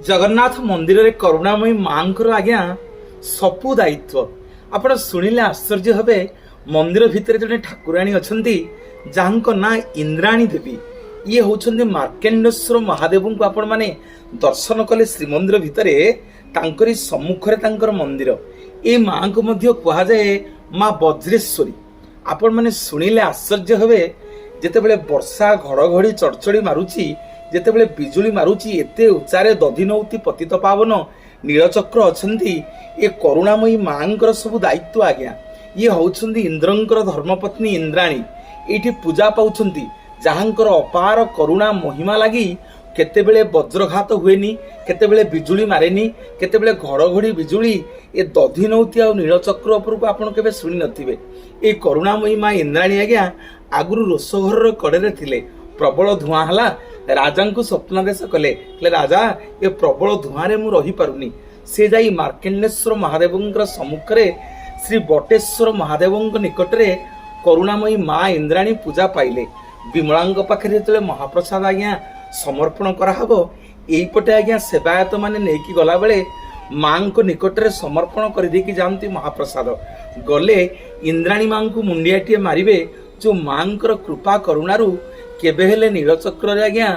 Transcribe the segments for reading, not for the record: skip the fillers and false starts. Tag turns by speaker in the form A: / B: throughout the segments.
A: जगन्नाथ मंदिर रे करुणामयी मांकर आज्ञा सबु दायित्व आपण शुणिले आश्चर्य हे। मंदिर भितर जड़े ठाकुराणी अच्छा जहाँ ना इंद्राणी देवी ये होउछन्ति मार्केंडेश्वर महादेव को आपण माने दर्शन कले श्रीमंदिर भितर तांकरी सम्मुखरे तांकर मंदिर ए मां को मध्य कहा जाए मां वज्रेश्वरी। आपण माने शुणिले आश्चर्य हे जेतेबेले वर्षा घड़घड़ी चढ़चड़ी मारुची जेतेबेले बिजुली मारुची एते उच्चारे दधिनौती पतित पावन नीलचक्र अछंती ए करुणामयी मांकर सब दायित्व आज्ञा। ये होउछन्ति इंद्रंकर धर्मपत्नी इंद्राणी एठी पूजा पाउछन्ति जहाँकर अपार करुणा महिमा लगी केतेबेले वज्रघात हुएनी केतेबेले बिजुली मारेनी केतेबेले घड़घड़ी बिजुली ए दधिनौती आ नीलचक्र उपर को आपण केबे सुनि नथिबे। ए करुणामयी मां इंद्राणी आज्ञा आगुरु रोषघर कड़े थिले प्रबल धुआं हला राजा को स्वप्नादेश कले राजा ये प्रबल धुआं रे मु रही पारुनी। से जाई मार्केंडेश्वर महादेव सम्मुखरे श्री बटेश्वर महादेव निकट रे करुणामयी मां इंद्राणी पूजा पाइले। विमलांग पाखे जो महाप्रसाद आज्ञा समर्पण कराहब एपटे आज्ञा सेवायत माने नेकी गला बेले मां को निकट रे समर्पण कर देकी जानती महाप्रसाद गले इंद्राणी मां को मुंडियाटिए मारिबे जो मांकर कृपा करुणारू केबे हेले नीलचक्र आज्ञा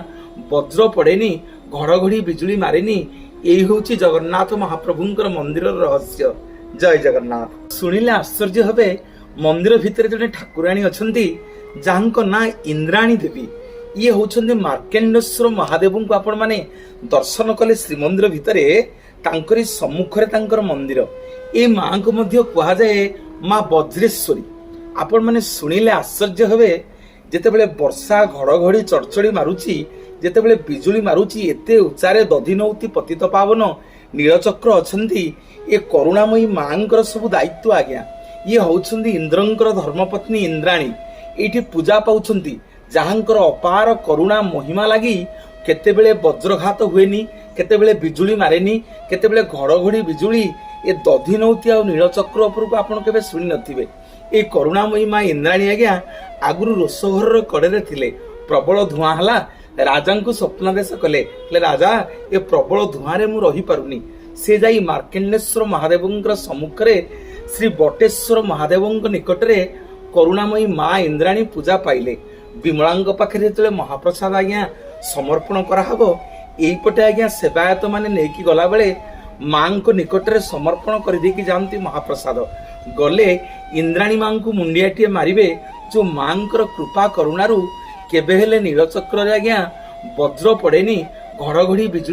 A: वज्र पड़ेनी घड़घड़ी बिजुली मारेनी। यही होची जगन्नाथ महाप्रभुंकर मंदिर रहस्य। जय जगन्नाथ। शुणिले आश्चर्य हे मंदिर भितर जड़े ठाकुराणी अच्छा जहाँ ना इंद्राणी देवी ये होउछन्ति मार्केंडेश्वर महादेव को आपण माने दर्शन कले श्रीमंदिर भितर तांकरी सम्मुखरे तांकर मंदिर ए मां को मध्य कहा जाए मां वज्रेश्वरी। आपण माने शुणिले आश्चर्य हे जेतेबेले वर्षा घड़घड़ी चढ़चड़ी मारुची जेतेबेले बिजुली मारुची एते उच्चारे दधिनौती पतित पावन नीलचक्र अछंती ए करुणामयी मांकर सब दायित्व आज्ञा। ये होउछन्ति इंद्रंकर धर्मपत्नी इंद्राणी एठी पूजा पाउछन्ति जहाँकर अपार करुणा महिमा लगी केतेबेले वज्रघात हुएनी केतेबेले बिजुली मारेनी केतेबेले घड़घड़ी बिजुली ए दधिनौती आ नीलचक्र उपर को आपण केबे सुनि नथिबे। ए करुणामयी मां इंद्राणी आज्ञा आगुरु रोषघर कड़े थिले प्रबल धुआं हला राजा को स्वप्नादेश कले राजा ये प्रबल धुआं रे मु रही पारुनी। से जाई मार्केंडेश्वर महादेव सम्मुखरे श्री बटेश्वर महादेव निकट रे करुणामयी मां इंद्राणी पूजा पाइले। विमलांग पाखे जो महाप्रसाद आज्ञा समर्पण कराहब एपटे आज्ञा सेवायत माने नेकी गला बेले मां को निकट रे समर्पण कर देकी जानती महाप्रसाद गले इंद्राणी मां को मुंडियाटिए मारिबे जो मांकर कृपा करुणारू केबे हेले नीलचक्र आज्ञा वज्र पड़ेनी घड़घड़ी बिजुली